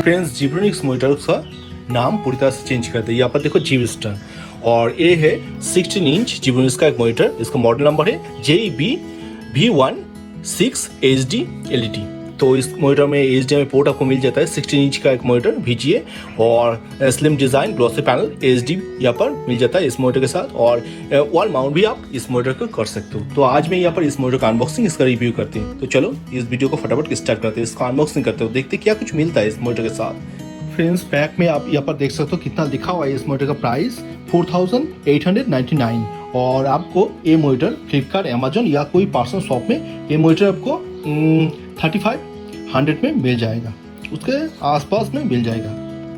Friends जीब्रोनिक्स monitor का नाम पूरी तरह से चेंज कर दिया। यहाँ पर देखो ZEBSTER और ये है 16 इंच जीब्रोनिक्स का एक मोनीटर। इसका मॉडल नंबर है ZEBSTER ZB16HD तो इस मोनीटर में HDMI पोर्ट आपको मिल जाता है। 16 इंच का एक मोनीटर VGA और slim design glossy panel HD यहाँ पर मिल जाता है इस मोनीटर के साथ, और वॉल माउंट भी आप इस मोनीटर को कर सकते हो। तो आज मैं यहाँ पर इस मोनीटर का अनबॉक्सिंग, इसका रिव्यू करते हैं। तो चलो इस वीडियो को फटाफट स्टार्ट करते हैं, इसका अनबॉक्सिंग करते हो, देखते क्या कुछ मिलता है इस मोनीटर के साथ। फ्रेंड्स पैक में आप यहाँ पर देख सकते हो कितना लिखा हुआ है। इस मोनीटर का प्राइस 4899 और आपको ये मोनीटर फ्लिपकार्ट, अमेजोन या कोई पार्सल शॉप में ये मोनीटर आपको 3500 में मिल जाएगा, उसके आसपास में मिल जाएगा।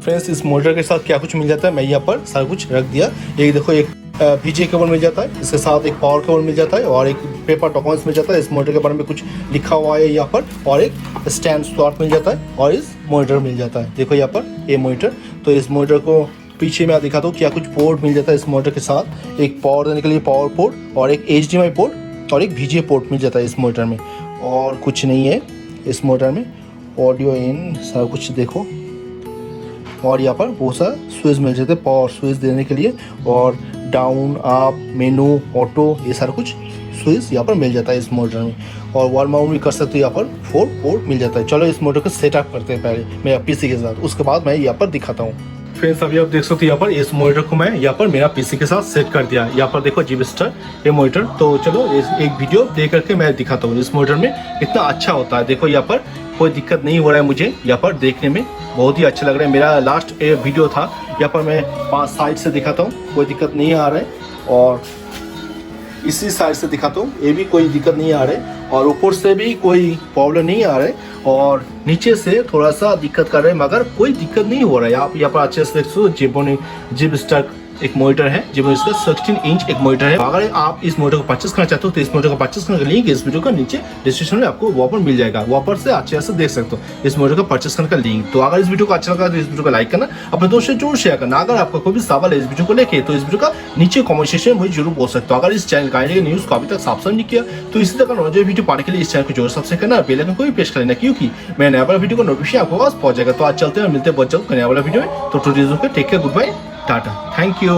फ्रेंड्स इस मोनीटर के साथ क्या कुछ मिल जाता है मैं यहाँ पर सारा कुछ रख दिया। एक देखो एक VGA केबल मिल जाता है, इसके साथ एक पावर केबल मिल जाता है और एक पेपर डॉक्यूमेंट्स मिल जाता है। इस मोनीटर के बारे में कुछ लिखा हुआ है यहाँ पर, और एक स्टैंड स्लॉट मिल जाता है और इस मोनीटर मिल जाता है। देखो यहाँ पर ये मोनीटर, तो इस मोनीटर को पीछे मैं दिखाता हूँ क्या कुछ पोर्ट मिल जाता है इस मोनीटर के साथ। एक पावर देने के लिए पावर पोर्ट और एक HDMI पोर्ट और एक VGA पोर्ट मिल जाता है इस मोनीटर में, और कुछ नहीं है इस मोनीटर में। ऑडियो इन सारा कुछ देखो, और यहाँ पर बहुत सारा स्विच मिल जाते हैं पावर स्विच देने के लिए, और डाउन अप मेनू ऑटो ये सारा कुछ स्विच यहाँ पर मिल जाता है इस मोनीटर में। और वॉल माउंट भी कर सकते हो, यहाँ पर 4 पोर्ट मिल जाता है। चलो इस मोनीटर को सेटअप करते हैं पहले मेरा PC के साथ, उसके बाद मैं यहाँ पर दिखाता हूँ। फ्रेंड्स अभी आप देख सकते हो यहाँ पर इस मोनीटर को मैं यहाँ पर मेरा PC के साथ सेट कर दिया। यहाँ पर देखो ZEBSTER ये मोनीटर, तो चलो एक वीडियो देख करके मैं दिखाता हूँ इस मोनीटर में इतना अच्छा होता है। देखो यहाँ पर कोई दिक्कत नहीं हो रहा है मुझे, यहाँ पर देखने में बहुत ही अच्छा लग रहा है। मेरा लास्ट वीडियो था, यहाँ पर मैं 5 साइड से दिखाता हूँ, कोई दिक्कत नहीं आ रहा है, और इसी साइड से दिखाता हूँ, ये भी कोई दिक्कत नहीं आ रहा है, और ऊपर से भी कोई प्रॉब्लम नहीं आ रहा है, और नीचे से थोड़ा सा दिक्कत कर रहे हैं मगर कोई दिक्कत नहीं हो रहा है। आप यहाँ पर अच्छे से देख सकते हो ZEBSTER एक मोनीटर है, ZEBSTER 16 इंच एक मोनीटर है। अगर आप इस मोनीटर को परचेस करना चाहते हो तो इस मोनीटर को परचेस करने का लिंक इस वीडियो का नीचे डिस्क्रिप्शन में आपको वहाँ पर मिल जाएगा, वहाँ पर से अच्छे से देख सकते हो इस मोनीटर का परचेस करने का लिंक। तो अगर इस वीडियो को अच्छा लगा तो इस वीडियो को लाइक करना, अपने दोस्तों से जरूर शेयर करना। अगर आपका कोई भी सवाल है इस वीडियो को लेके तो इस वीडियो का नीचे कमेंट सेक्शन में मुझे जरूर बोल सकते हो। अगर इस चैनल का न्यूज को अभी तक सब्सक्राइब नहीं किया तो इसी तरह का वीडियो पाने के लिए इस चैनल को जरूर सब्सक्राइब करना, बेल आइकन को भी प्रेस कर लेना, क्योंकि मैं नया वाला वीडियो को नोटिफिकेशन आपको पास पहुंच जाएगा। तो आज चलते हैं, मिलते हैं बहुत जल्द नया वाला वीडियो में। तो today take care, good bye, टाटा, थैंक यू।